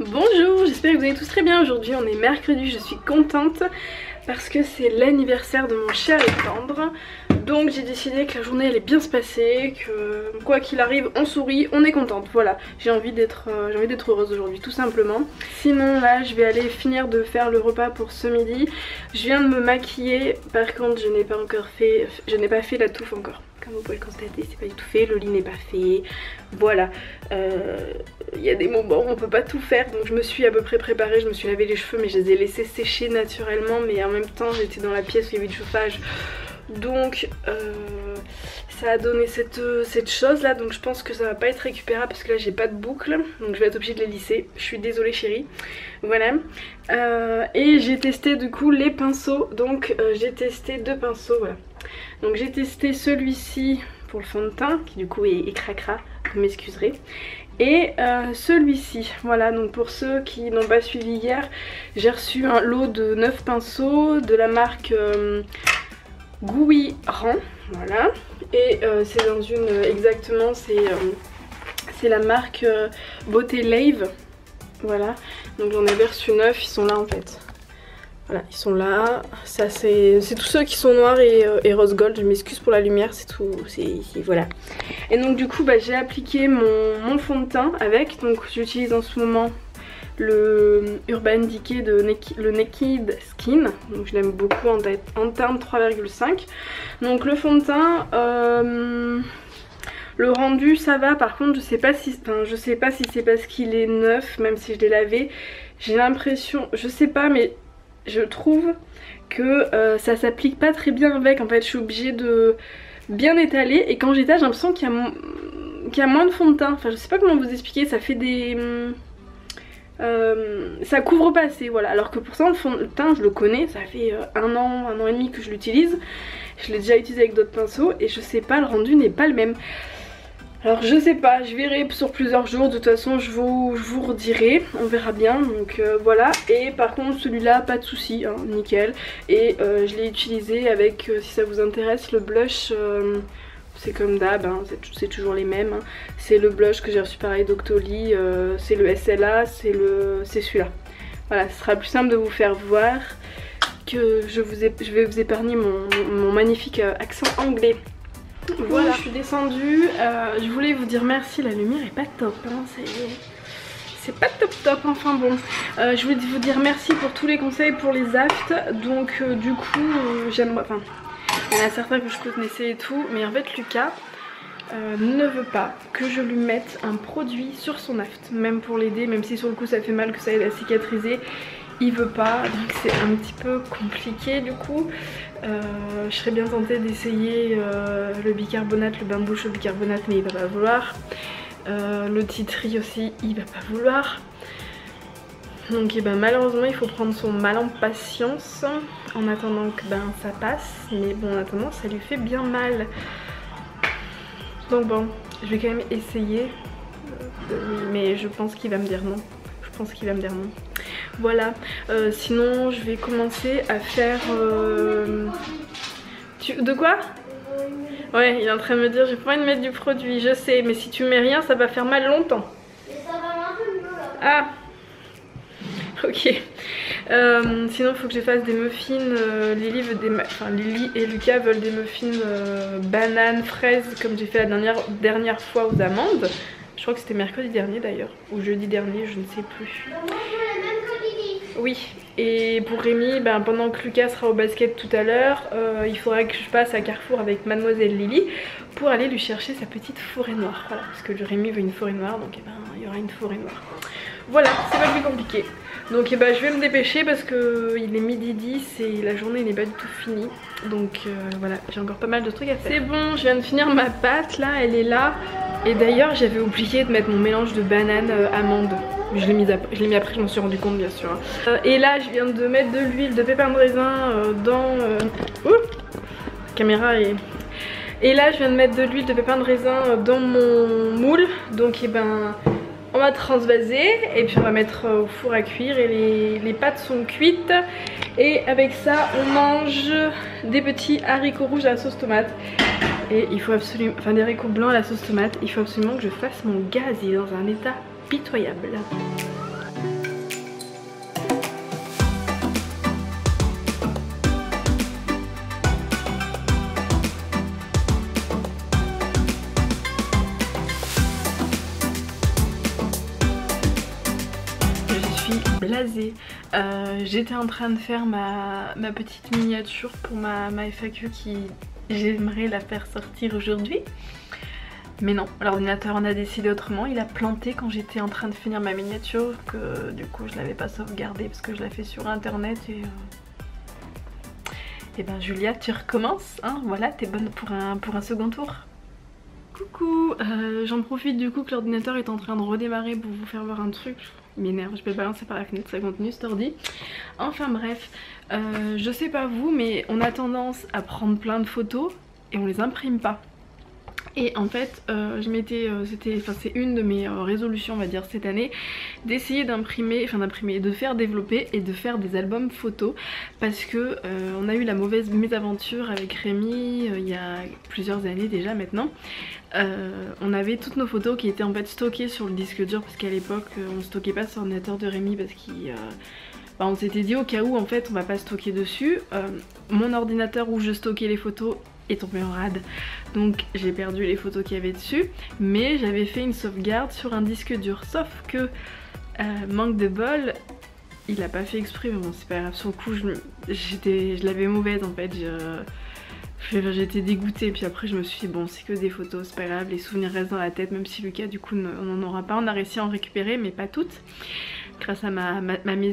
Bonjour, j'espère que vous allez tous très bien. Aujourd'hui on est mercredi, je suis contente parce que c'est l'anniversaire de mon cher et tendre. Donc j'ai décidé que la journée allait bien se passer, que quoi qu'il arrive on sourit, on est contente. Voilà, j'ai envie d'être heureuse aujourd'hui tout simplement. Sinon là je vais aller finir de faire le repas pour ce midi. Je viens de me maquiller, par contre je n'ai pas fait la touffe encore. Comme vous pouvez le constater, c'est pas du tout fait, le lit n'est pas fait, voilà. Il y a des moments où on peut pas tout faire, donc je me suis à peu près préparée, je me suis lavé les cheveux mais je les ai laissés sécher naturellement, mais en même temps j'étais dans la pièce où il y avait du chauffage, donc ça a donné cette chose là, donc je pense que ça va pas être récupérable parce que là j'ai pas de boucle, donc je vais être obligée de les lisser, je suis désolée chérie, voilà. Et j'ai testé du coup les pinceaux, donc j'ai testé deux pinceaux, voilà. Donc j'ai testé celui-ci pour le fond de teint qui du coup est cracra, vous m'excuserez. Et celui-ci, voilà, donc pour ceux qui n'ont pas suivi hier, j'ai reçu un lot de 9 pinceaux de la marque Guiran, voilà. Et c'est dans une, exactement, c'est la marque Beauté Lave, voilà. Donc j'en avais reçu 9, ils sont là en fait. Voilà, ils sont là, ça c'est tous ceux qui sont noirs et rose gold, je m'excuse pour la lumière, c'est tout, voilà. Et donc du coup j'ai appliqué mon fond de teint avec, donc j'utilise en ce moment le Urban Decay de le Naked Skin, donc je l'aime beaucoup en teinte 3,5. Donc le fond de teint, le rendu ça va, par contre je sais pas si c'est parce qu'il est neuf, même si je l'ai lavé, j'ai l'impression, je sais pas, mais je trouve que ça s'applique pas très bien avec, en fait je suis obligée de bien étaler et quand j'étale j'ai l'impression qu'il y a moins de fond de teint, enfin je sais pas comment vous expliquer, ça fait des... ça couvre pas assez, voilà, alors que pourtant le fond de teint je le connais, ça fait un an et demi que je l'utilise, je l'ai déjà utilisé avec d'autres pinceaux et je sais pas, le rendu n'est pas le même. Alors je sais pas, je verrai sur plusieurs jours, de toute façon je vous redirai, on verra bien, donc voilà. Et par contre celui-là, pas de souci, hein, nickel. Et je l'ai utilisé avec, si ça vous intéresse, le blush, c'est comme d'hab, hein, c'est toujours les mêmes. Hein. C'est le blush que j'ai reçu pareil d'Octoly, c'est le SLA, c'est celui-là. Voilà, ce sera plus simple de vous faire voir que je vais vous épargner mon magnifique accent anglais. Voilà, je suis descendue, je voulais vous dire merci, la lumière est pas top, hein, c'est pas top, enfin bon. Je voulais vous dire merci pour tous les conseils pour les aftes, donc du coup j'aimerais, enfin il y en a certains que je connaissais et tout, mais en fait Lucas ne veut pas que je lui mette un produit sur son aft, même pour l'aider, même si sur le coup ça fait mal, que ça aide à cicatriser. Il veut pas, donc c'est un petit peu compliqué du coup. Je serais bien tentée d'essayer le bicarbonate, le bain de bouche au bicarbonate, mais il va pas vouloir. Le tea tree aussi, il va pas vouloir. Donc malheureusement il faut prendre son mal en patience en attendant que ça passe. Mais bon, en attendant ça lui fait bien mal. Donc bon, je vais quand même essayer. Mais je pense qu'il va me dire non. Voilà, sinon je vais commencer à faire... De quoi? Ouais, il est en train de me dire j'ai pas envie de mettre du produit, je sais, mais si tu mets rien ça va faire mal longtemps. Mais ça va un peu mieux là. Ah, ok. Sinon il faut que je fasse des muffins, Lily et Lucas veulent des muffins bananes, fraises, comme j'ai fait la dernière fois aux amandes. Je crois que c'était mercredi dernier d'ailleurs, ou jeudi dernier, je ne sais plus. Oui, et pour Rémi, pendant que Lucas sera au basket tout à l'heure, il faudra que je passe à Carrefour avec Mademoiselle Lily pour aller lui chercher sa petite forêt noire. Voilà, parce que Rémi veut une forêt noire, donc il y aura une forêt noire. Voilà, c'est pas plus compliqué. Donc je vais me dépêcher parce que il est midi 10 et la journée n'est pas du tout finie. Donc voilà, j'ai encore pas mal de trucs à faire. C'est bon, je viens de finir ma pâte là, elle est là. Et d'ailleurs j'avais oublié de mettre mon mélange de bananes amandes. Je l'ai mis après, je m'en suis rendu compte bien sûr. Et là je viens de mettre de l'huile de pépins de raisin dans... la caméra est... Et là je viens de mettre de l'huile de pépins de raisin dans mon moule. Donc on va transvaser et puis on va mettre au four à cuire et les pâtes sont cuites. Et avec ça on mange des petits haricots rouges à la sauce tomate. Et il faut absolument, enfin des haricots blancs à la sauce tomate, il faut absolument que je fasse mon gaz, il est dans un état pitoyable. blasée. J'étais en train de faire ma petite miniature pour ma FAQ qui j'aimerais la faire sortir aujourd'hui. Mais non, l'ordinateur en a décidé autrement, il a planté quand j'étais en train de finir ma miniature, que du coup je l'avais pas sauvegardée parce que je l'ai fait sur internet et ben Julia, tu recommences, hein, voilà, t'es bonne pour un second tour. Coucou, j'en profite du coup que l'ordinateur est en train de redémarrer pour vous faire voir un truc. Il m'énerve, je vais le balancer par la fenêtre, ça continue cet ordi. Enfin bref, je sais pas vous, mais on a tendance à prendre plein de photos et on les imprime pas. Et en fait c'est une de mes résolutions on va dire cette année, d'essayer d'imprimer, de faire développer et de faire des albums photos, parce que on a eu la mauvaise mésaventure avec Rémi il y a plusieurs années déjà maintenant. On avait toutes nos photos qui étaient en fait stockées sur le disque dur, parce qu'à l'époque on stockait pas sur l'ordinateur de Rémi parce qu'il on s'était dit au cas où en fait on va pas stocker dessus. Mon ordinateur où je stockais les photos est tombé en rade, donc j'ai perdu les photos qu'il y avait dessus, mais j'avais fait une sauvegarde sur un disque dur, sauf que manque de bol, il a pas fait exprès, mais bon c'est pas grave, sur le coup je l'avais mauvaise en fait, j'étais dégoûtée, puis après je me suis dit bon c'est que des photos, c'est pas grave, les souvenirs restent dans la tête, même si Lucas du coup on n'en aura pas, on a réussi à en récupérer mais pas toutes, grâce à ma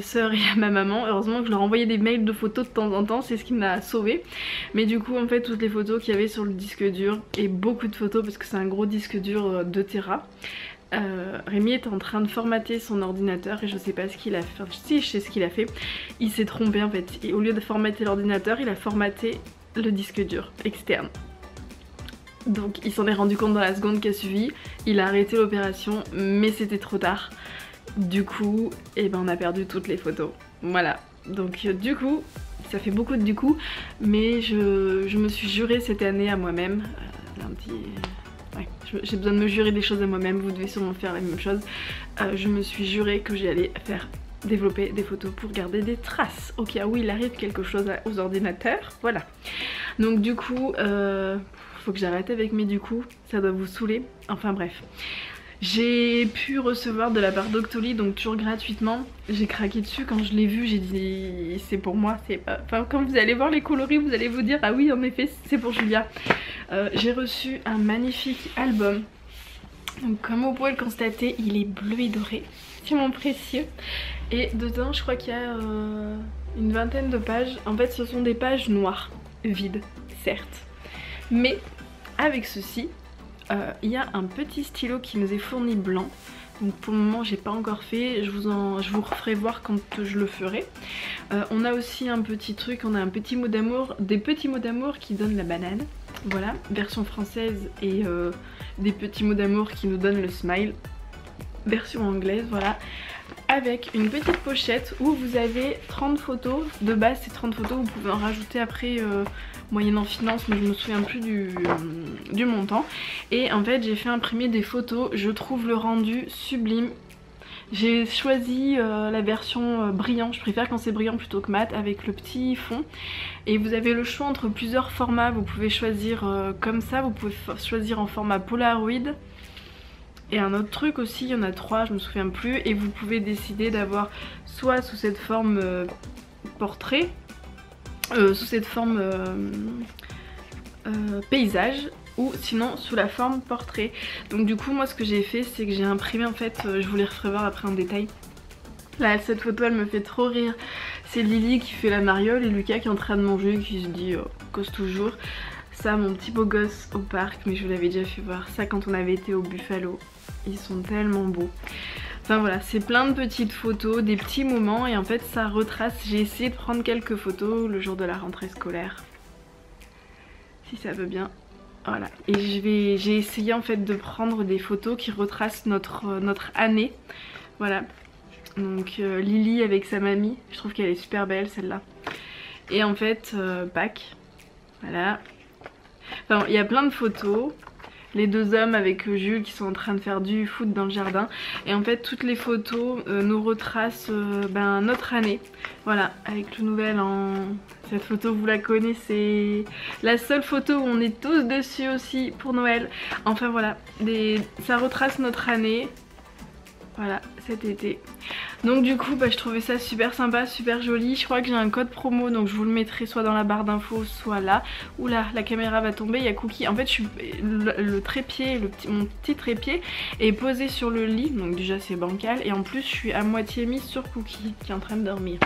soeur et à ma maman. Heureusement que je leur envoyais des mails de photos de temps en temps, c'est ce qui m'a sauvée. Mais du coup en fait toutes les photos qu'il y avait sur le disque dur, et beaucoup de photos parce que c'est un gros disque dur 2 Tera. Rémi est en train de formater son ordinateur et je sais pas ce qu'il a fait, enfin, si je sais ce qu'il a fait, il s'est trompé en fait, et au lieu de formater l'ordinateur il a formaté le disque dur externe. Donc il s'en est rendu compte dans la seconde qui a suivi, il a arrêté l'opération mais c'était trop tard. Du coup, on a perdu toutes les photos. Voilà, donc du coup, ça fait beaucoup de du coup, mais je me suis juré cette année à moi-même, j'ai besoin de me jurer des choses à moi-même, vous devez sûrement faire la même chose. Je me suis juré que j'allais développer des photos pour garder des traces au cas où il arrive quelque chose aux ordinateurs, voilà. Donc du coup, faut que j'arrête avec mes du coup, ça doit vous saouler, enfin bref. J'ai pu recevoir de la part d'Octoly, donc toujours gratuitement. J'ai craqué dessus quand je l'ai vu, j'ai dit c'est pour moi, c'est pas... Enfin quand vous allez voir les coloris vous allez vous dire ah oui en effet c'est pour Julia. J'ai reçu un magnifique album. Donc comme vous pouvez le constater il est bleu et doré, c'est mon précieux. Et dedans je crois qu'il y a une vingtaine de pages. En fait ce sont des pages noires, vides certes. Mais avec ceci... il y a un petit stylo qui nous est fourni blanc, donc pour le moment j'ai pas encore fait, je vous referai voir quand je le ferai. On a aussi un petit truc, on a un petit mot d'amour, des petits mots d'amour qui donnent la banane, voilà, version française, et des petits mots d'amour qui nous donnent le smile, version anglaise, voilà. Avec une petite pochette où vous avez 30 photos, de base c'est 30 photos, vous pouvez en rajouter après moyennant finance, mais je me souviens plus du montant. Et en fait j'ai fait imprimer des photos, je trouve le rendu sublime. J'ai choisi la version brillant, je préfère quand c'est brillant plutôt que mat, avec le petit fond. Et vous avez le choix entre plusieurs formats, vous pouvez choisir comme ça, vous pouvez choisir en format Polaroid. Et un autre truc aussi, il y en a 3, je me souviens plus, et vous pouvez décider d'avoir soit sous cette forme portrait, sous cette forme paysage, ou sinon sous la forme portrait. Donc du coup moi ce que j'ai fait c'est que j'ai imprimé en fait, je vous les referai voir après en détail. Là cette photo elle me fait trop rire, c'est Lily qui fait la mariole et Lucas qui est en train de manger, qui se dit cause toujours. Ça mon petit beau gosse au parc, mais je vous l'avais déjà fait voir ça quand on avait été au Buffalo. Ils sont tellement beaux. Enfin voilà, c'est plein de petites photos, des petits moments, et en fait ça retrace. J'ai essayé de prendre quelques photos le jour de la rentrée scolaire, si ça veut bien. Voilà, et j'ai essayé en fait de prendre des photos qui retracent notre année. Voilà, donc Lily avec sa mamie, je trouve qu'elle est super belle celle-là. Et en fait Pâques, voilà. Enfin il y a plein de photos. Les deux hommes avec Jules qui sont en train de faire du foot dans le jardin. Et en fait toutes les photos nous retracent notre année. Voilà, avec le nouvel an. Cette photo vous la connaissez. La seule photo où on est tous dessus aussi pour Noël. Enfin voilà, ça retrace notre année. Voilà, cet été. Donc du coup je trouvais ça super sympa, super joli. Je crois que j'ai un code promo, donc je vous le mettrai soit dans la barre d'infos, soit là. Oula, la caméra va tomber, il y a Cookie. En fait le trépied, mon petit trépied est posé sur le lit, donc déjà c'est bancal. Et en plus je suis à moitié mise sur Cookie qui est en train de dormir.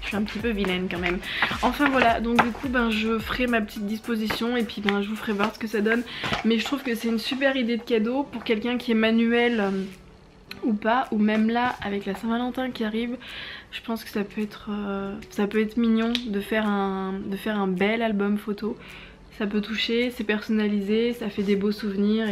Je suis un petit peu vilaine quand même. Enfin voilà, donc du coup je ferai ma petite disposition et puis je vous ferai voir ce que ça donne. Mais je trouve que c'est une super idée de cadeau pour quelqu'un qui est manuel ou pas, ou même là avec la Saint-Valentin qui arrive, je pense que ça peut être mignon de faire un bel album photo. Ça peut toucher, c'est personnalisé, ça fait des beaux souvenirs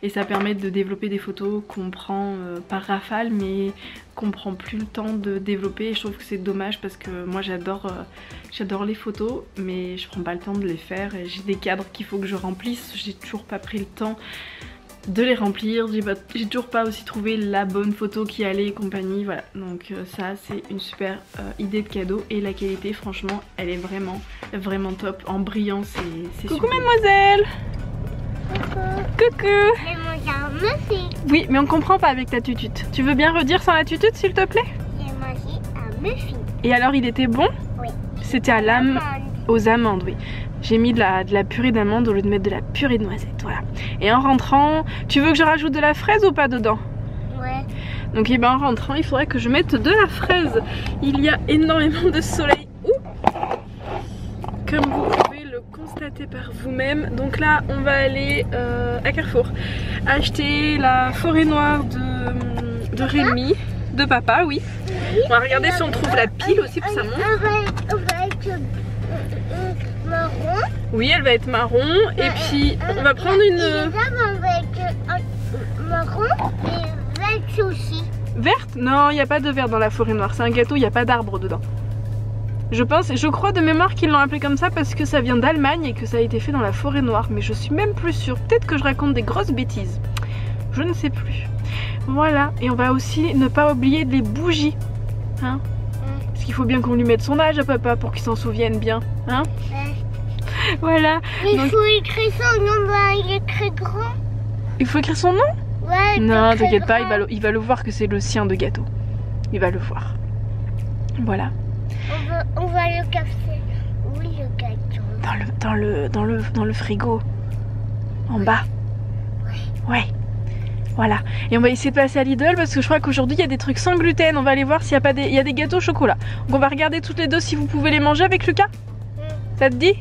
et ça permet de développer des photos qu'on prend par rafale mais qu'on prend plus le temps de développer. Et je trouve que c'est dommage parce que moi j'adore les photos mais je prends pas le temps de les faire et j'ai des cadres qu'il faut que je remplisse. J'ai toujours pas pris le temps de les remplir, j'ai toujours pas aussi trouvé la bonne photo qui allait et compagnie, voilà. Donc ça c'est une super idée de cadeau et la qualité franchement elle est vraiment top, en brillant c'est super. Coucou mademoiselle. Coucou. Oui mais on comprend pas avec ta tutute. Tu veux bien redire sans la tutute s'il te plaît? J'ai mangé un muffin. Et alors il était bon? Oui. C'était à aux amandes, oui. J'ai mis de la purée d'amande au lieu de mettre de la purée de noisette, voilà. Et en rentrant, tu veux que je rajoute de la fraise ou pas dedans? Ouais. Donc en rentrant, il faudrait que je mette de la fraise. Il y a énormément de soleil. Comme vous pouvez le constater par vous-même. Donc là, on va aller à Carrefour acheter la forêt noire de Rémi, de papa, oui. On va regarder si on trouve la pile aussi pour ça monte. Marron. Oui, elle va être marron et puis on va prendre une... marron et verte aussi. Verte? Non, il n'y a pas de vert dans la forêt noire, c'est un gâteau, il n'y a pas d'arbre dedans. Je crois de mémoire qu'ils l'ont appelé comme ça parce que ça vient d'Allemagne et que ça a été fait dans la forêt noire, mais je suis même plus sûre, peut-être que je raconte des grosses bêtises. Je ne sais plus. Voilà, et on va aussi ne pas oublier les bougies. Hein? Parce qu'il faut bien qu'on lui mette son âge à papa pour qu'il s'en souvienne bien. Hein? Voilà. Mais il faut écrire son nom, il est très grand. Il faut écrire son nom? Ouais. Non, t'inquiète pas, il va le voir que c'est le sien de gâteau. Il va le voir. Voilà. On va le casser. Oui, le gâteau. Dans le frigo. En bas. Ouais. Voilà. Et on va essayer de passer à Lidl parce que je crois qu'aujourd'hui il y a des trucs sans gluten. On va aller voir s'il y a pas il y a des gâteaux au chocolat. Donc on va regarder toutes les deux si vous pouvez les manger avec Lucas. Ça te dit?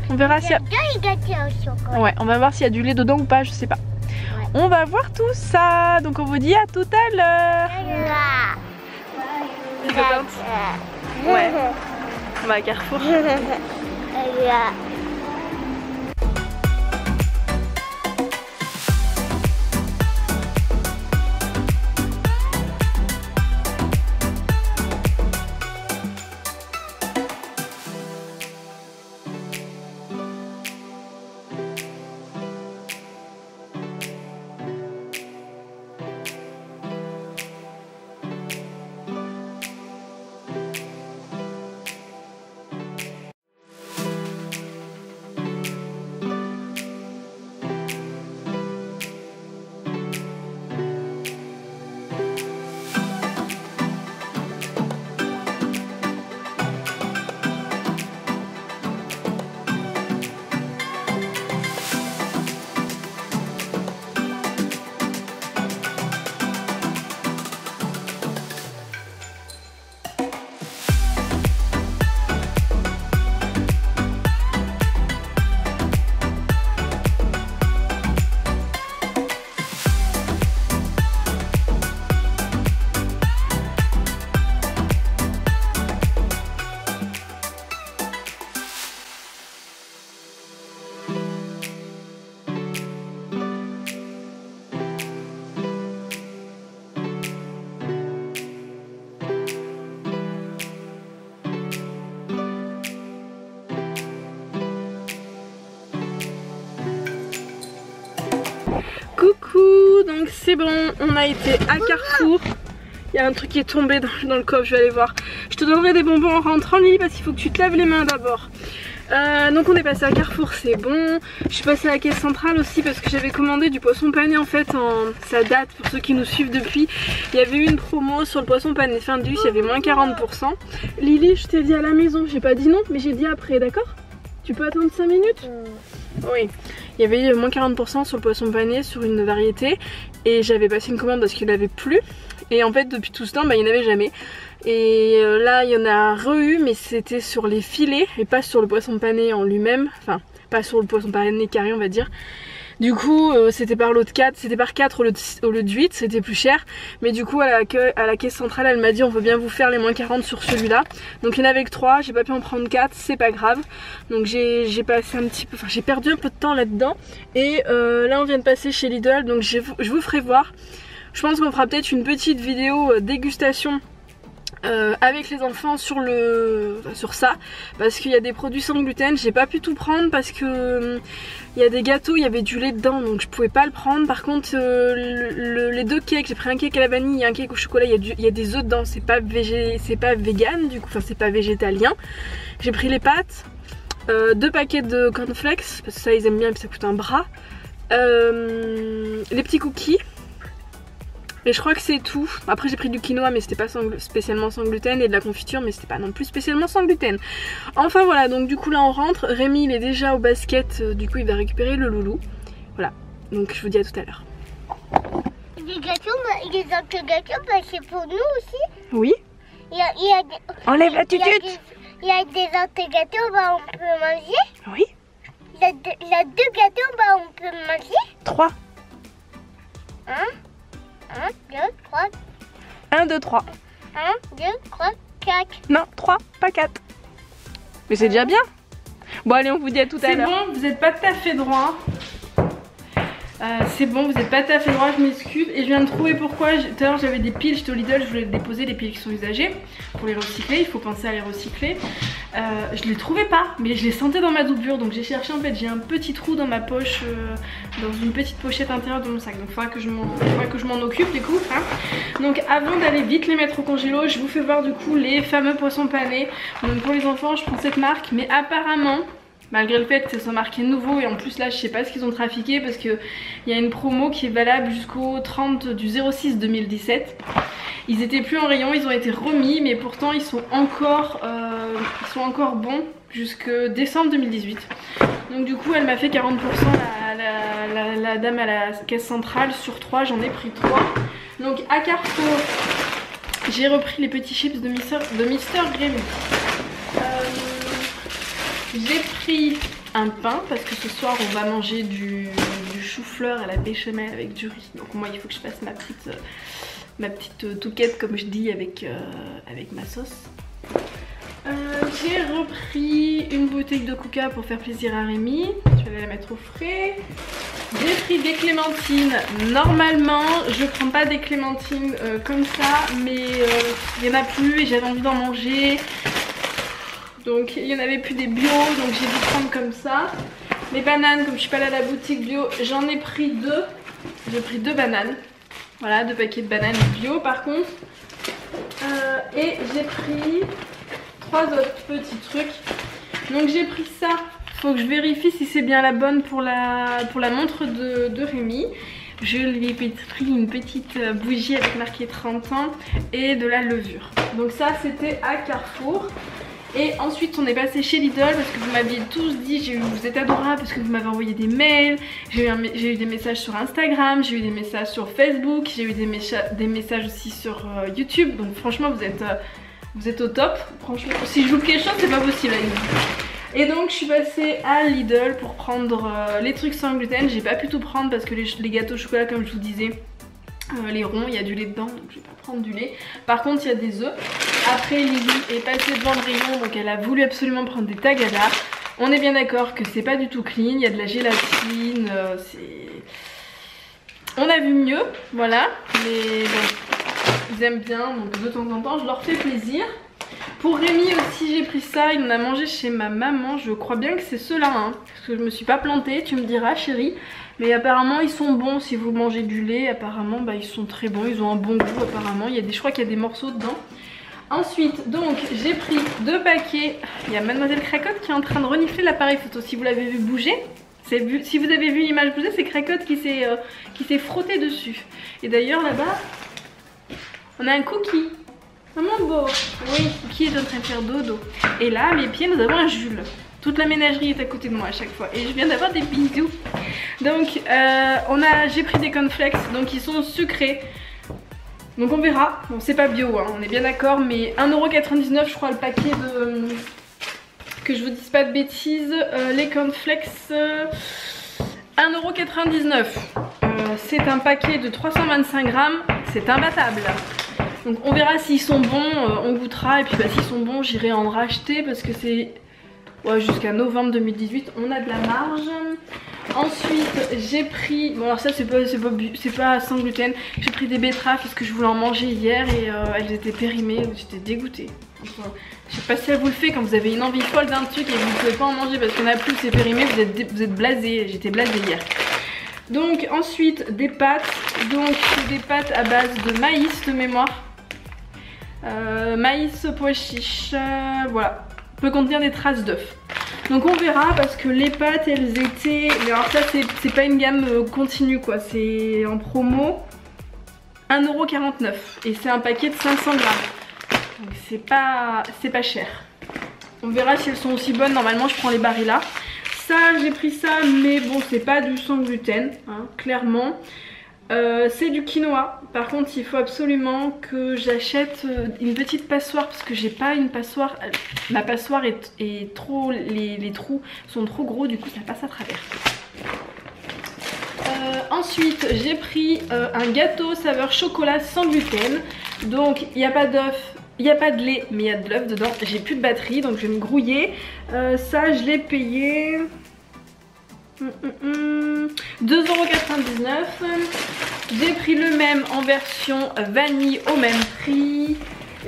On verra s'il y a... Ouais, on va voir s'il y a du lait dedans ou pas, je sais pas. Ouais. On va voir tout ça. Donc on vous dit à tout à l'heure. Ouais. On va à Carrefour. Coucou, donc c'est bon, on a été à Carrefour. Il y a un truc qui est tombé dans le coffre, je vais aller voir. Je te donnerai des bonbons en rentrant, Lily, parce qu'il faut que tu te laves les mains d'abord. Donc on est passé à Carrefour, c'est bon. Je suis passée à la caisse centrale aussi parce que j'avais commandé du poisson pané en fait ça date pour ceux qui nous suivent depuis. Il y avait eu une promo sur le poisson pané Findus, il y avait moins 40%. Lily, je t'ai dit à la maison, j'ai pas dit non mais j'ai dit après, d'accord? Tu peux attendre 5 minutes? Oui. Il y avait eu moins 40% sur le poisson pané sur une variété et j'avais passé une commande parce qu'il n'avait plus. Et en fait depuis tout ce temps il n'y en avait jamais. Et là il y en a re-eu mais c'était sur les filets et pas sur le poisson pané en lui-même. Enfin pas sur le poisson pané carré on va dire. Du coup c'était par lot de 4, c'était par 4 au lieu de 8, c'était plus cher. Mais du coup à la caisse centrale elle m'a dit on veut bien vous faire les moins 40 sur celui-là. Donc il n'y en avait que 3, j'ai pas pu en prendre 4, c'est pas grave. Donc j'ai passé un petit peu, enfin j'ai perdu un peu de temps là-dedans. Et là on vient de passer chez Lidl donc je vous ferai voir. Je pense qu'on fera peut-être une petite vidéo dégustation avec les enfants sur ça parce qu'il y a des produits sans gluten. J'ai pas pu tout prendre parce que il y a des gâteaux, il y avait du lait dedans donc je pouvais pas le prendre. Par contre les deux cakes, j'ai pris un cake à la vanille et un cake au chocolat, il y a des œufs dedans, c'est pas vegan du coup, enfin c'est pas végétalien. J'ai pris les pâtes, 2 paquets de cornflakes parce que ça ils aiment bien et puis ça coûte un bras, les petits cookies. Et je crois que c'est tout. Après j'ai pris du quinoa mais c'était pas spécialement sans gluten et de la confiture mais c'était pas non plus spécialement sans gluten. Enfin voilà, donc du coup là on rentre. Rémi il est déjà au basket, du coup il va récupérer le loulou. Voilà, donc je vous dis à tout à l'heure. Les gâteaux, les autres gâteaux, bah, c'est pour nous aussi. Oui. Enlève la tutute. Il y a des autres gâteaux, bah, on peut manger. Oui. Il y a 2 gâteaux, bah, on peut manger. 3. 1, 2, 3. 1, 2, 3. 1, 2, 3, 4. Non, 3, pas 4. Mais c'est déjà bien. Bon allez, on vous dit à tout à l'heure. C'est bon, vous n'êtes pas tout à fait droit. C'est bon, vous n'êtes pas tout à fait droit, je m'excuse. Et je viens de trouver pourquoi. Tout à l'heure j'avais des piles, j'étais au Lidl, je voulais déposer les piles qui sont usagées pour les recycler, il faut penser à les recycler. Je les trouvais pas, mais je les sentais dans ma doublure, donc j'ai cherché. En fait j'ai un petit trou dans ma poche, dans une petite pochette intérieure de mon sac, donc il faudra que je m'en occupe du coup. Hein. Donc avant d'aller vite les mettre au congélo, je vous fais voir du coup les fameux poissons panés. Donc pour les enfants je prends cette marque, mais apparemment malgré le fait que ça soit marqué nouveau, et en plus là je sais pas ce qu'ils ont trafiqué parce qu'il y a une promo qui est valable jusqu'au 30 du 06 2017. Ils étaient plus en rayon, ils ont été remis, mais pourtant ils sont encore bons jusque décembre 2018. Donc du coup elle m'a fait 40% la dame à la caisse centrale sur 3, j'en ai pris 3. Donc à Carrefour j'ai repris les petits chips de Mister Grémy. J'ai pris un pain parce que ce soir on va manger du chou-fleur à la béchamel avec du riz. Donc moi il faut que je fasse ma petite touquette comme je dis avec ma sauce. J'ai repris une bouteille de coca pour faire plaisir à Rémi. Je vais aller la mettre au frais. J'ai pris des clémentines. Normalement je prends pas des clémentines comme ça, mais il y en a plus et j'avais envie d'en manger. Donc il y en avait plus des bio, donc j'ai dû prendre comme ça. Les bananes, comme je suis pas allée à la boutique bio, j'en ai pris 2. J'ai pris 2 bananes. Voilà, 2 paquets de bananes bio par contre. Et j'ai pris 3 autres petits trucs. Donc j'ai pris ça. Faut que je vérifie si c'est bien la bonne pour la montre de Rémi. Je lui ai pris une petite bougie avec marqué 30 ans et de la levure. Donc ça c'était à Carrefour. Et ensuite on est passé chez Lidl parce que vous m'aviez tous dit, vous êtes adorables parce que vous m'avez envoyé des mails, j'ai eu des messages sur Instagram, j'ai eu des messages sur Facebook, j'ai eu des messages aussi sur YouTube. Donc franchement vous êtes au top. Franchement si je loupe quelque chose c'est pas possible avec vous. Et donc je suis passée à Lidl pour prendre les trucs sans gluten. J'ai pas pu tout prendre parce que les gâteaux au chocolat comme je vous disais, les ronds, il y a du lait dedans donc je vais pas prendre du lait. Par contre il y a des œufs. Après Lily est passée devant le rayon donc elle a voulu absolument prendre des tagada. On est bien d'accord que c'est pas du tout clean, il y a de la gélatine, on a vu mieux, voilà. Mais bon, ils aiment bien donc de temps en temps je leur fais plaisir. Pour Rémi aussi j'ai pris ça, il en a mangé chez ma maman, je crois bien que c'est ceux-là hein, parce que je me suis pas plantée, tu me diras chérie. Mais apparemment ils sont bons si vous mangez du lait, apparemment bah, ils sont très bons, ils ont un bon goût apparemment, je crois qu'il y a des morceaux dedans. Ensuite, donc, j'ai pris 2 paquets. Il y a Mademoiselle Cracotte qui est en train de renifler l'appareil photo. Si vous l'avez vu bouger, si vous avez vu l'image bouger, c'est Cracotte qui s'est frotté dessus. Et d'ailleurs, là-bas, on a un Cookie. Maman beau. Oui, Cookie est en train de faire dodo. Et là, à mes pieds, nous avons un Jules. Toute la ménagerie est à côté de moi à chaque fois. Et je viens d'avoir des bisous. Donc, j'ai pris des cornflakes. Donc, ils sont sucrés. Donc, on verra. Bon, c'est pas bio, hein, on est bien d'accord. Mais 1,99 € je crois le paquet de... Que je vous dise pas de bêtises. Les cornflakes... 1,99 €. C'est un paquet de 325 grammes. C'est imbattable. Donc, on verra s'ils sont bons. On goûtera. Et puis, bah, s'ils sont bons, j'irai en racheter. Parce que c'est... Ouais, jusqu'à novembre 2018, on a de la marge. Ensuite, j'ai pris... Bon, alors ça, c'est pas sans gluten. J'ai pris des betteraves parce que je voulais en manger hier et elles étaient périmées. J'étais dégoûtée. Enfin, je sais pas si ça vous le fait quand vous avez une envie folle d'un truc et vous ne pouvez pas en manger parce qu'il n'y en a plus, c'est périmé, vous êtes blasé. J'étais blasée hier. Donc, ensuite, des pâtes. Donc, c'est des pâtes à base de maïs de mémoire. Maïs pois chiche. Voilà. Peut contenir des traces d'œufs. Donc on verra parce que les pâtes elles étaient... Mais alors ça c'est pas une gamme continue quoi, c'est en promo 1,49 € et c'est un paquet de 500 grammes. Donc c'est pas cher. On verra si elles sont aussi bonnes, normalement je prends les Barilla. Ça j'ai pris ça mais bon c'est pas du sans gluten, hein, clairement. C'est du quinoa. Par contre il faut absolument que j'achète une petite passoire parce que j'ai pas une passoire. Ma passoire est trop... Les trous sont trop gros, du coup ça passe à travers. Ensuite j'ai pris un gâteau saveur chocolat sans gluten. Donc il n'y a pas d'œuf, il n'y a pas de lait mais il y a de l'œuf dedans. J'ai plus de batterie donc je vais me grouiller. Ça je l'ai payé 2,99 €. J'ai pris le même en version vanille au même prix.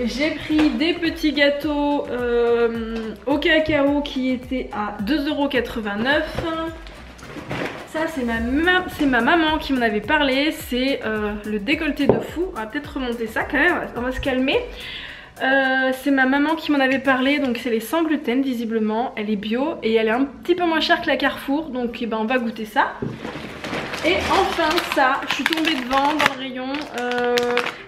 J'ai pris des petits gâteaux au cacao qui étaient à 2,89 €. Ça c'est ma maman qui m'en avait parlé. C'est le décolleté de fou. On va peut-être remonter ça quand même, on va se calmer. C'est ma maman qui m'en avait parlé, donc c'est les sans gluten visiblement, elle est bio et elle est un petit peu moins chère que la Carrefour, donc eh ben, on va goûter ça. Et enfin ça, je suis tombée devant dans le rayon,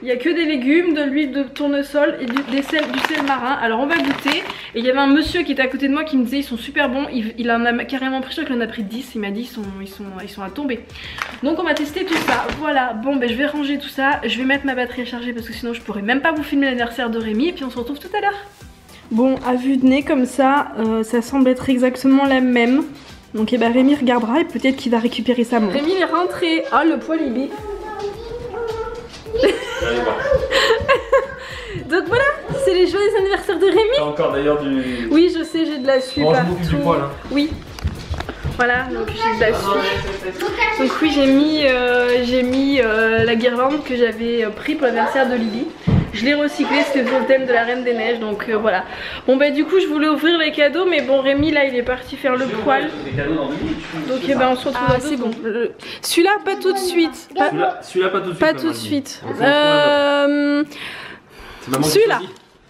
il n'y a que des légumes, de l'huile de tournesol et du sel marin. Alors on va goûter. Et il y avait un monsieur qui était à côté de moi qui me disait ils sont super bons, il en a carrément pris, je crois qu'il en a pris 10, il m'a dit ils sont à tomber. Donc on va tester tout ça, voilà. Bon ben je vais ranger tout ça, je vais mettre ma batterie à charger parce que sinon je pourrais même pas vous filmer l'anniversaire de Rémi et puis on se retrouve tout à l'heure. Bon, à vue de nez comme ça, ça semble être exactement la même. Donc eh ben, Rémi regardera et peut-être qu'il va récupérer sa montre. Rémi est rentré. Oh le poil il bip. Donc voilà, c'est les joyeux anniversaires de Rémi. T'as encore d'ailleurs du... Oui je sais, j'ai de la suie partout. Du poil, hein. Oui. Voilà, donc j'ai de la suie. Donc oui j'ai mis la guirlande que j'avais pris pour l'anniversaire de Lily. Je l'ai recyclé, c'était sur le thème de la Reine des Neiges, donc voilà. Bon bah du coup je voulais ouvrir les cadeaux, mais bon Rémi là il est parti faire le poil. Donc eh ben, on se retrouve c'est bon. Celui-là pas tout de suite. Celui-là pas tout de suite. Pas tout de suite. Celui-là.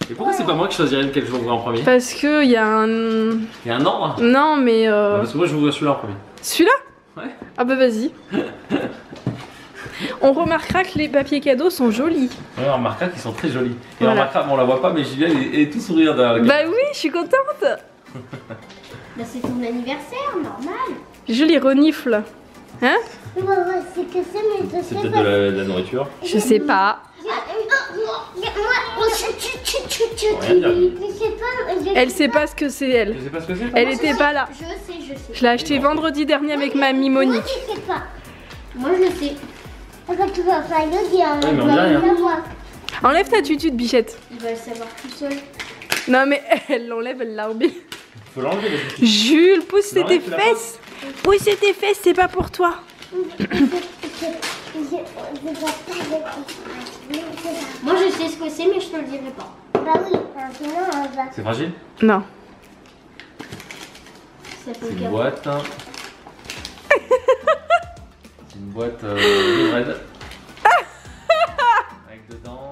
Et pourquoi c'est pas moi qui choisirais lequel je vais ouvrir en premier? Parce que il y a un... Il y a un ordre? Non mais Parce que moi je vais ouvrir celui-là en premier. Celui-là? Ouais. Ah bah vas-y. On remarquera que les papiers cadeaux sont jolis. Ouais, on remarquera qu'ils sont très jolis. Et voilà. on remarquera, on la voit pas, mais Julien est tout sourire derrière la Bah oui, je suis contente. Bah c'est ton anniversaire, normal. Joli renifle. Hein? Ouais, c'est que c'est, mais je sais C'est peut-être pas. de la nourriture. Je sais pas. Elle sait pas ce que c'est elle. Je sais pas ce que c'est. Elle était pas là. Je sais. Je l'ai acheté vendredi dernier avec mamie Monique. Moi je sais pas. Moi je sais. Quand tu vas pas le dire, Ouais, mais on dit rien. Enlève ta tutude, bichette. Il va le savoir tout seul. Non mais elle l'enlève, elle l'a oublié. Faut l'enlever la tutude. Jules, pousse Non, tes tu l'as fesses. Pousse tes fesses, c'est pas pour toi. Moi je sais ce que c'est, mais je te le dirai pas. Bah oui, sinon on va. C'est fragile? Non. C'est une boîte. C'est une boîte de bread. Avec dedans.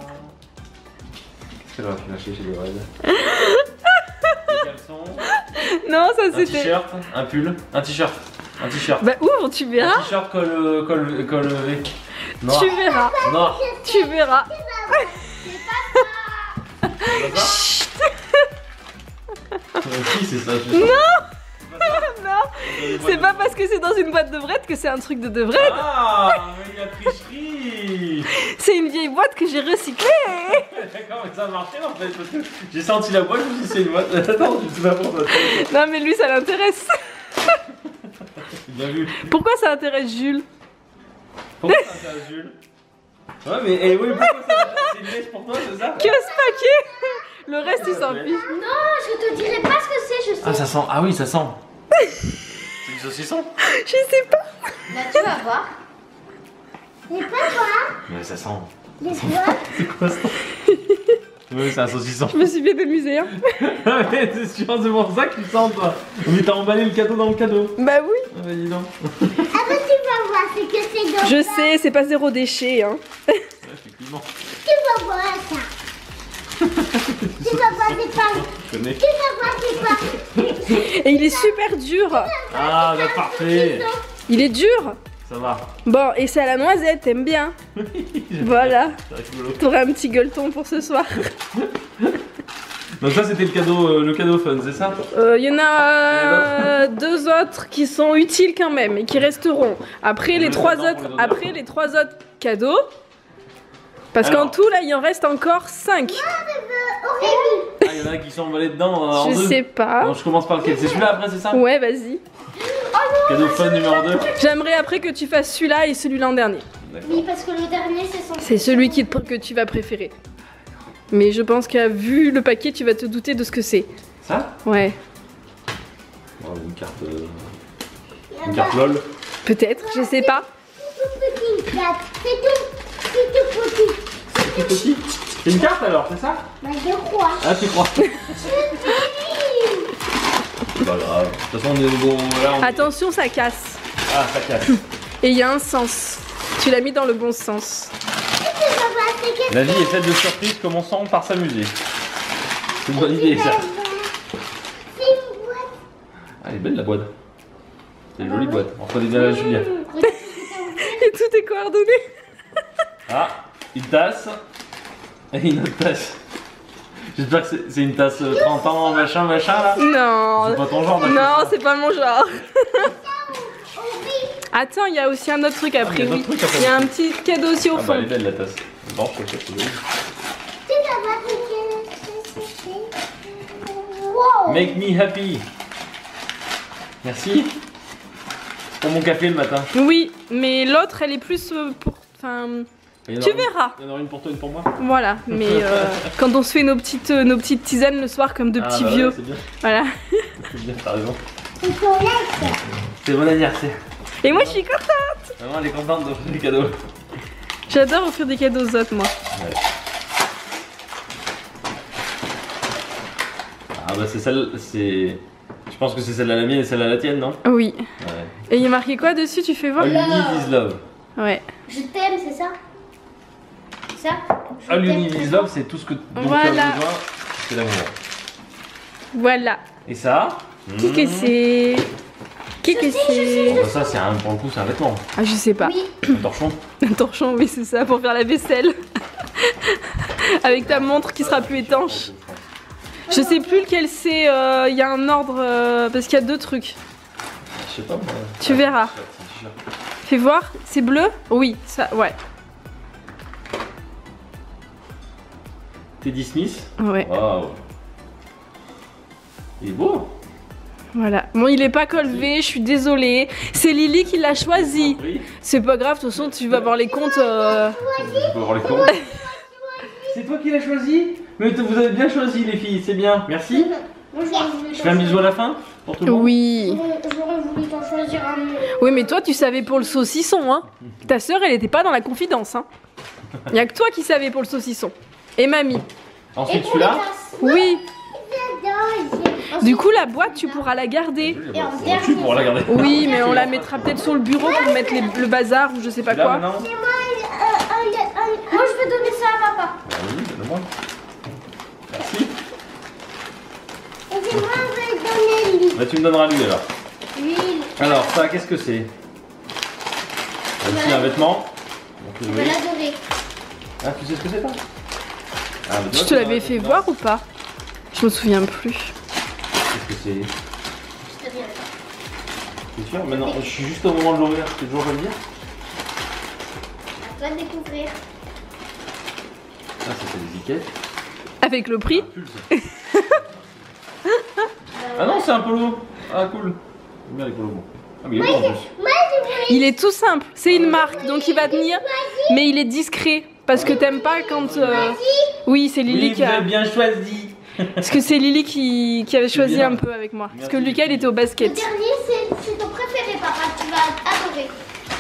qu'elle va lâcher chez les Red? Des caleçons. Non, ça Un c'était. t-shirt, un pull, un t-shirt. Un t-shirt. Bah ouvre, tu Un verras. t-shirt col levé. Noir. Tu verras. Noir. Tu verras. C'est pas ça? Qui c'est ça? Non. Non, c'est pas parce que c'est dans une boîte de Vred que c'est un truc de Vred. Ah, mais il y a tricherie. C'est une vieille boîte que j'ai recyclée. D'accord, mais ça a marché en fait. Parce que j'ai senti la boîte, je me suis dit c'est une boîte. Attends, je sais pas pourquoi. Non mais lui ça l'intéresse. Bien vu. Pourquoi ça intéresse Jules? Pourquoi ça intéresse Jules? Ouais, mais oui, pourquoi ça c'est une lèche pour toi, c'est ça? Que ce paquet. Le reste il s'en fiche. Non, je te dirai pas ce que c'est, je sais. Ah, ça sent. Ah oui, ça sent. C'est du saucisson? Je sais pas. Bah, tu vas voir. Les pas voir. Mais ça sent. Les voir. C'est quoi ça? Oui, c'est un saucisson. Je me suis bien amusée hein. Mais c'est sûr, c'est pour ça que tu sens toi. Mais t'as emballé le cadeau dans le cadeau. Bah oui. Ah bah dis donc. Ah bah, tu vas voir ce que c'est dans Je ça. sais, c'est pas zéro déchet hein. Ouais, effectivement. Tu vas voir ça. Tu vas voir des pains. Je connais. Tu vas voir des pains. Et il est super dur. Ah, bah parfait. Il est dur. Ça va. Bon, et c'est à la noisette, t'aimes bien. Voilà. C'est rigolo. T'auras un petit gueuleton pour ce soir. Donc ça c'était le cadeau fun, c'est ça? Il y en a deux autres qui sont utiles quand même et qui resteront. Après les trois autres cadeaux. Parce qu'en Alors. tout là il en reste encore 5. Ah, il y en a qui sont emballés dedans en Je deux. sais pas. Bon, je commence par lequel? C'est celui-là après, c'est ça? Ouais, vas-y. Cadeau fun numéro 2. J'aimerais après que tu fasses celui-là et celui l'an dernier. Oui, parce que le dernier, c'est son. C'est celui que tu vas préférer. Mais je pense qu'à vu le paquet, tu vas te douter de ce que c'est. Ça? Ouais, Oh, une carte. Une carte LOL. peut-être, je sais pas. Tout petit, là. C'est tout petit. C'est petit. C'est une carte alors, c'est ça? Bah, je crois. Ah, tu crois? C'est pas grave. De toute façon, on est bon. Là, on... Attention, ça casse. Ah, ça casse. Et il y a un sens. Tu l'as mis dans le bon sens. Tu vas voir ce que c'est. La vie est faite de surprises, commençons par s'amuser. C'est une bonne idée ça. C'est une boîte. Ah, elle est belle la boîte. C'est une jolie boîte. On connaît bien la Julia. Et tout est coordonné. Ah, une tasse. Et une autre tasse. J'espère que c'est une tasse 30 ans, machin là. Non. C'est pas ton genre d'acheter Non, ça. c'est pas mon genre. Attends, il y a aussi un autre truc après. il y a Oui. d'autres trucs après. Il y a un petit cadeau aussi au Ah bah fond. elle est belle la tasse. Blanche, ok, c'est joli. Tu vas voir ce que c'est. Wow. Make me happy. Merci. Pour mon café le matin. Oui, mais l'autre, elle est plus pour. Enfin, Il y en tu aura une- verras. Il y en aura une pour toi, une pour moi. Voilà. Mais quand on se fait nos petites tisanes le soir comme de Ah, petits bah ouais, vieux, c'est bien. voilà. C'est bien, t'as raison. C'est ton lait. C'est bon anniversaire. Et moi, je suis contente. Maman, elle est contente d'offrir des cadeaux. J'adore offrir des cadeaux aux autres, moi. Ouais. Ah bah c'est celle, c'est... Je pense que c'est celle à la mienne et celle à la tienne, non? Oui. Ouais. Et il y a marqué quoi dessus, tu fais voir? All you need is love. Ouais. Je t'aime, c'est ça? C'est ça? Je All you t'aime, need c'est is ça. love, c'est tout ce que dont tu Voilà. as besoin, c'est l'amour. Voilà. Et ça? Qu'est-ce que c'est? Qu'est-ce que c'est? Bah ça c'est un, pour le coup c'est un vêtement, Ah, je sais pas. Oui. un torchon. Un torchon, oui, c'est ça, pour faire la vaisselle. Avec ta montre qui sera plus étanche. Je sais plus lequel c'est, il y a un ordre, parce qu'il y a deux trucs. Je sais pas moi. Tu verras. T-shirt. Fais voir, c'est bleu? Oui, ça, ouais. Teddy Smith. Ouais, Waouh. Il est beau. voilà. Bon, il est pas colvé, je suis désolée. C'est Lily qui l'a choisi. Oui. C'est pas grave, de toute façon, tu vas voir les comptes. Tu peux voir les comptes. C'est toi qui l'as choisi? Mais vous avez bien choisi les filles, c'est bien. Merci. Moi, j'aurais voulu Je fais un bisou à la fin pour tout le monde. Oui. J'aurais voulu t'en choisir un. Oui, mais toi, tu savais pour le saucisson, hein. Ta sœur, elle était pas dans la confidence, hein. Y a que toi qui savais pour le saucisson. Et mamie. Ensuite celui-là. Oui. J'adore. Du coup, la boîte, tu pourras la garder. Et en Tu dernier. pourras la garder. Oui, mais on la mettra peut-être sur le bureau pour mettre le bazar ou je sais pas Là quoi. maintenant. Moi, je vais donner ça à papa. Ah oui, donne-moi. Bah tu me donneras lui alors. L'huile. Alors ça, qu'est-ce que c'est? Aussi un vêtement. Tu vas l'adorer. Ah, tu sais ce que c'est toi? Ah, mais Je toi, te l'avais fait voir ou pas? Je me souviens plus. Qu'est-ce que c'est? Je te dirai pas. C'est sûr? Maintenant, je suis juste au moment de l'ouvrir, tu peux toujours le dire? À toi de découvrir. Ah, ça fait des étiquettes. Avec le prix? Ah non, c'est un polo. Ah cool. J'aime bien les polos. Ah mais il est beau en plus. Moi, je voulais. Il est tout simple. C'est une marque, donc il va tenir. Mais il est discret. Parce que t'aimes pas quand... Oui, c'est Lily Oui, qui vous a... avez bien choisi. Parce que c'est Lily qui avait choisi bien. un peu avec moi. Parce que Merci. Lucas, il était au Le basket. dernier, c'est ton préféré, papa. Tu vas adorer.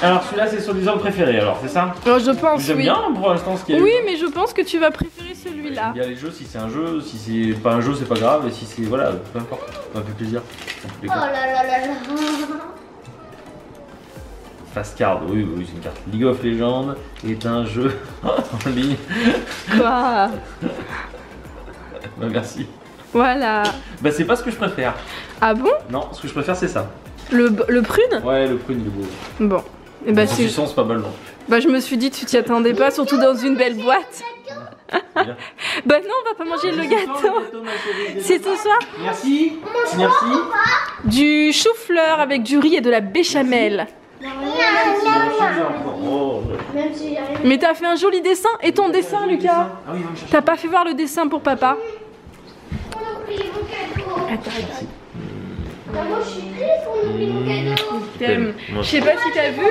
Alors celui-là c'est soi-disant le préféré alors, c'est ça? Alors, je pense, J'aime oui. bien pour l'instant ce qu'il y a eu. Oui, mais je pense que tu vas préférer J'aime celui-là. bien les jeux, si c'est un jeu, si c'est pas un jeu c'est pas grave, et si c'est voilà, peu importe, ça me fait plaisir. Oh là là là là. Fast Card, oui, oui, c'est une carte. League of Legends est un jeu en ligne. Quoi? Bah merci. Voilà. Bah c'est pas ce que je préfère. Ah bon? Non, ce que je préfère c'est ça. Le prune? Ouais, le prune il est beau. Bon. Et bah, En suçant, c'est pas mal non. bah je me suis dit, tu t'y attendais pas, surtout dans une belle boîte. Bien. Bah non, on va pas manger le gâteau. C'est ce soir Merci. Merci. du chou-fleur avec du riz et de la béchamel. Oh, Même si rien. Mais t'as fait un joli dessin. Et ton dessin, Lucas? Ah oui, va me chercher. T'as pas fait voir le dessin pour papa? On a oublié mon cadeau. Merci. Moi, je suis triste, on a oublié mon cadeau. T'aimes. Je sais pas si t'as vu.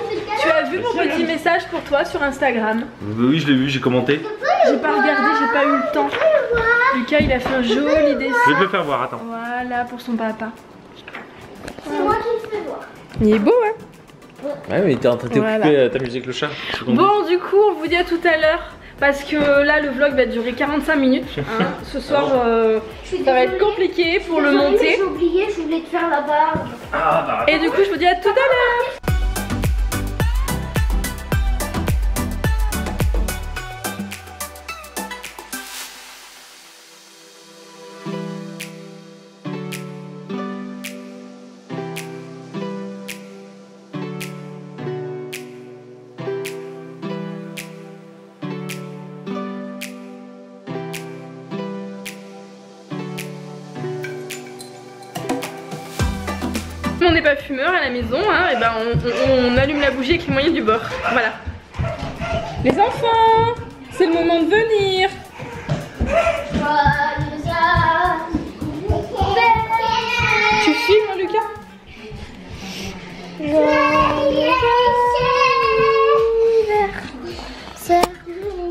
Tu as vu mon petit message pour toi sur Instagram? Oui, je l'ai vu, j'ai commenté. J'ai pas regardé, j'ai pas eu le temps. Lucas, il a fait un joli dessin. Je vais te le faire voir, attends. Voilà, pour son papa. C'est moi qui le fais voir. Il est beau, hein? Ouais, mais t'es en train de Voilà. t'occuper à t'amuser avec le chat. Bon, du coup, on vous dit à tout à l'heure. Parce que là, le vlog va durer 45 minutes. Hein. Ce soir, ça va être compliqué pour le monter. J'ai oublié, je voulais te faire la barbe. Ah bah. Et du coup, je vous dis à tout à l'heure. On n'est pas fumeur à la maison, hein, et ben on allume la bougie avec les moyens du bord. Voilà. Les enfants, c'est le moment de venir. Tu filmes, hein, Lucas?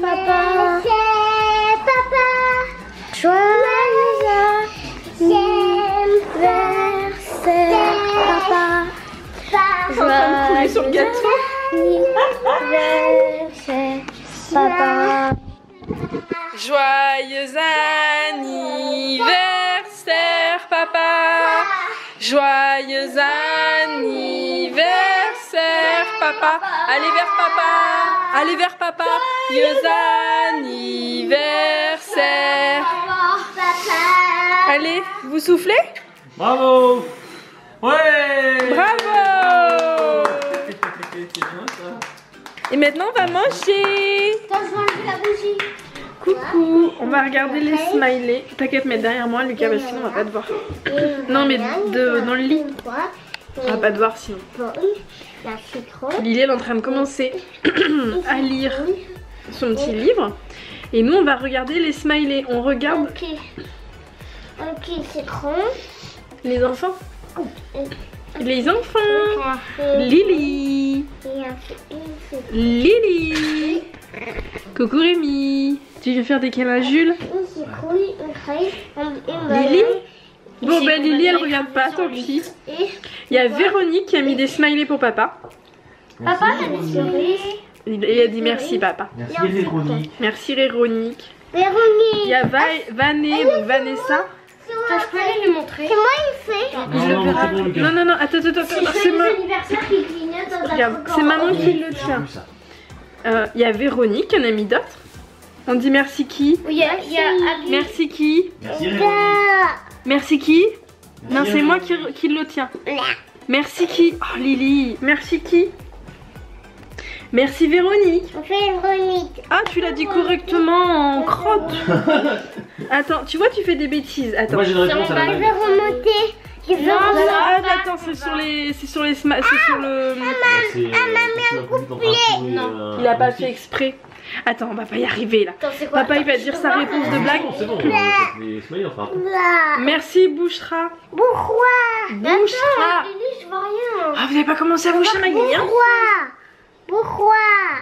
Papa, C'est en train de couler sur le gâteau. Papa. Joyeux anniversaire, papa. Joyeux anniversaire, papa. Allez vers papa. Allez vers papa. Joyeux anniversaire. Allez, vous soufflez? Bravo. Ouais. Bravo. Et maintenant, on va manger. Attends, je vais enlever la bougie. Coucou, on va regarder les smileys. T'inquiète, mets derrière moi, Lucas, parce que sinon on va pas te voir. Non, mais dans le lit. On va pas te voir sinon. La citron. Lily, elle est en train de commencer à lire son petit livre. Et nous, on va regarder les smileys. On regarde Ok. Ok, citron. les enfants. Les enfants. Lily. Lily. Coucou Rémi. Tu viens faire des câlins à Jules? Lily? Bon ben Lily elle regarde pas, tant pis. Il y a Véronique qui a mis des smileys pour papa. Papa, t'as des souris. Il a dit merci papa. Merci Véronique. Merci Véronique. Véronique. Il y a Vané, donc Vanessa. Je peux aller lui montrer. C'est moi il fait. Non, c'est bon, Lucas. Non, attends, c'est moi. anniversaire qui clignote dans un Regarde, truc c'est en maman rose. qui le tient. Il y a Véronique, qui en a mis d'autres. On dit merci qui? Oui, il y a Merci qui? Merci Véronique. Merci qui? Non, c'est moi qui le tiens. Merci qui? Oh Lily, merci qui? Merci Véronique. Véronique. Ah, tu l'as dit correctement en crotte. Attends, tu vois, tu fais des bêtises. Attends. Moi j'ai une réponse à la Je blague. vais remonter. Je vais remonter. Attends, c'est sur le. C'est Il a pas fait exprès. Attends, on va pas y arriver là. Attends, c'est quoi? Papa il va dire sa réponse de blague. C'est bon, on va faire les smileys, on fera après. Merci Bouchra. Pourquoi? Bouchra. Je vois rien. Ah, vous n'avez pas commencé à boucher Maggie, hein? Pourquoi?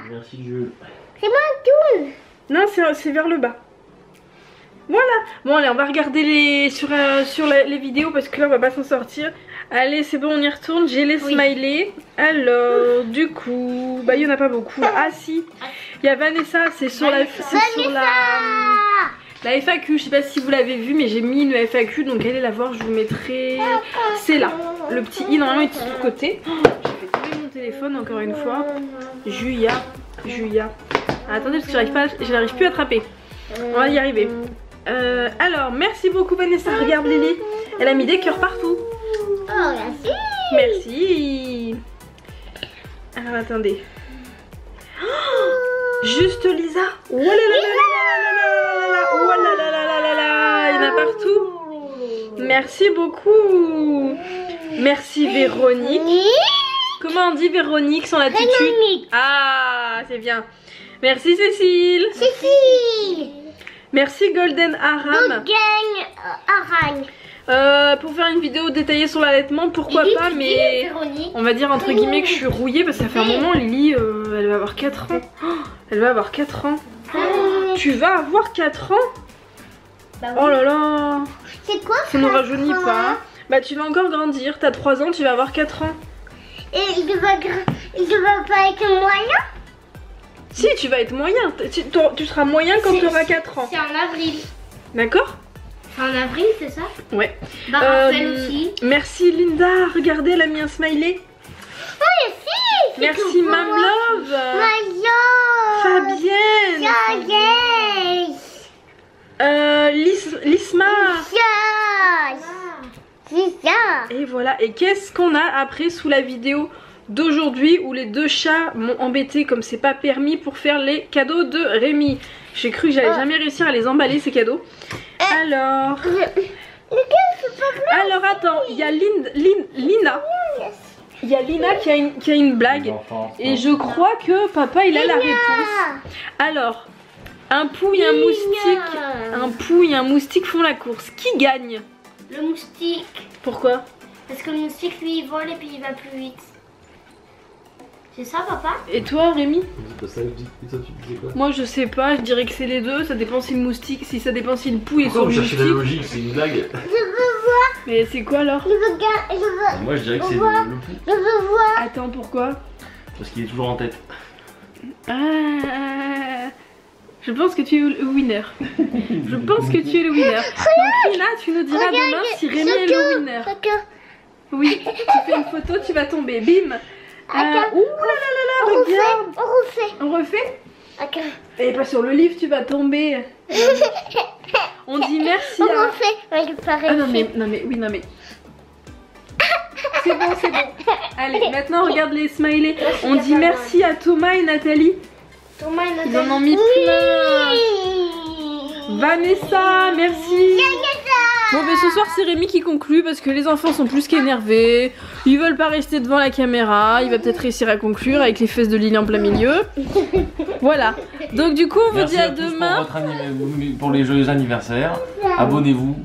Merci Jules. C'est mon tour. Non, c'est vers le bas. Voilà. Bon, allez, on va regarder sur les vidéos parce que là, on va pas s'en sortir. Allez, c'est bon, on y retourne. J'ai les smileys. Alors, du coup, bah, il y en a pas beaucoup. Là. Ah, si. Il y a Vanessa, c'est sur la FAQ. Je sais pas si vous l'avez vu, mais j'ai mis une FAQ. Donc, allez la voir. Je vous mettrai. C'est là. Le petit i, normalement, il est de l'autre côté. J'ai fait tomber mon téléphone encore une fois. Julia. Ah, attendez, parce que je n'arrive plus à attraper. On va y arriver. Alors, merci beaucoup Vanessa. Regarde Lily, elle a mis des cœurs partout. Oh, merci. Merci. Alors, attendez. Oh, juste Lisa. Oh là là là, il y en a partout. Merci beaucoup. Merci Véronique. Comment on dit Véronique sans l'attitude? Ah, c'est bien. Merci Cécile. Merci Golden Aram. Pour faire une vidéo détaillée sur l'allaitement, pourquoi pas, mais on va dire entre guillemets que je suis rouillée parce que ça fait un moment. Lily, elle va avoir 4 ans. Oh, elle va avoir 4 ans. Tu vas avoir 4 ans? Oh là là. C'est quoi? Ça ne nous rajeunit pas. Bah tu vas encore grandir, t'as 3 ans, tu vas avoir 4 ans. Et il va pas être moyen? Si, tu vas être moyen. Tu seras moyen quand tu auras 4 ans. C'est en avril. D'accord? C'est en avril, c'est ça? Ouais. Bah Raphaël aussi. Merci Linda, regardez, elle a mis un smiley. Oh, si. Merci Mam Love. Fabienne. Lisma. Et voilà, et qu'est-ce qu'on a après sous la vidéo d'aujourd'hui où les 2 chats m'ont embêté comme c'est pas permis pour faire les cadeaux de Rémi. J'ai cru que j'allais jamais réussir à les emballer ces cadeaux. Alors attends, il y a Lina. Il y a Lina qui a une blague. Et je crois que papa il a la réponse. Alors, un pou et un moustique font la course. Qui gagne? Le moustique. Pourquoi? Parce que le moustique lui il vole et puis il va plus vite. C'est ça papa? Et toi Rémi? Quoi? Moi je sais pas, je dirais que c'est les deux, ça dépend si le moustique, ça dépend si le pou est sur le moustique. Vous cherchez la logique, c'est une blague. Je veux voir. Mais c'est quoi alors? Moi je dirais que c'est le pou. Je veux voir. Attends, pourquoi? Parce qu'il est toujours en tête. Je pense que tu es le winner. Je pense que tu es le winner. Donc Lina, tu nous diras demain si Rémi est le winner. Oui, tu fais une photo, tu vas tomber. Bim. Ouh là là, regarde. On refait? Et pas sur le livre, tu vas tomber. On dit merci à... Ah non mais... C'est bon. Allez, maintenant regarde les smileys. On dit merci à Thomas et Nathalie. Ils en ont mis plein. Vanessa, merci. Bon mais ce soir c'est Rémi qui conclut parce que les enfants sont plus qu'énervés. Ils veulent pas rester devant la caméra. Il va peut-être réussir à conclure avec les fesses de Lily en plein milieu. Voilà. Donc du coup on vous dit à demain. Pour les joyeux anniversaires. Abonnez-vous,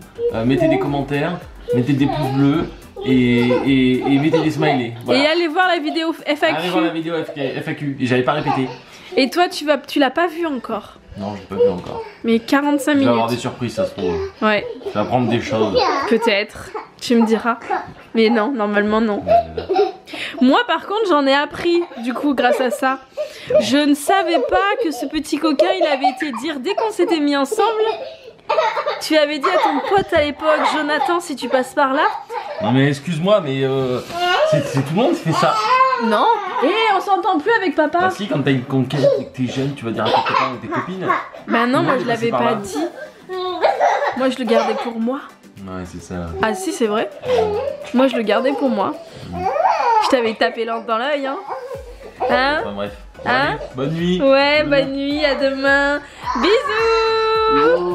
mettez des commentaires, mettez des pouces bleus. Et mettez des smileys. Voilà. Et allez voir la vidéo FAQ. Allez voir la vidéo FAQ. Et j'avais pas répété. Et toi tu l'as pas vu encore? Non, j'ai pas vu encore. Mais 45 minutes. Je vais avoir des surprises, ça se trouve. Ouais. Je vais apprendre des choses. Peut-être. Tu me diras. Mais non, normalement non. Moi par contre j'en ai appris du coup grâce à ça. Je ne savais pas que ce petit coquin il avait été dire dès qu'on s'était mis ensemble. Tu avais dit à ton pote à l'époque, Jonathan, si tu passes par là. Non mais excuse-moi, mais c'est tout le monde qui fait ça. Non. On s'entend plus avec papa. Bah si, quand t'es jeune, tu vas dire à tes copains ou tes copines. Bah non, moi je l'avais pas dit. Moi je le gardais pour moi. Ouais, c'est ça. Ah si, c'est vrai. Moi, je le gardais pour moi. Je t'avais tapé l'ordre dans l'œil, hein. Hein? Enfin, bref. Hein? Allez, bonne nuit. Ouais, bonne nuit, à demain. Bisous.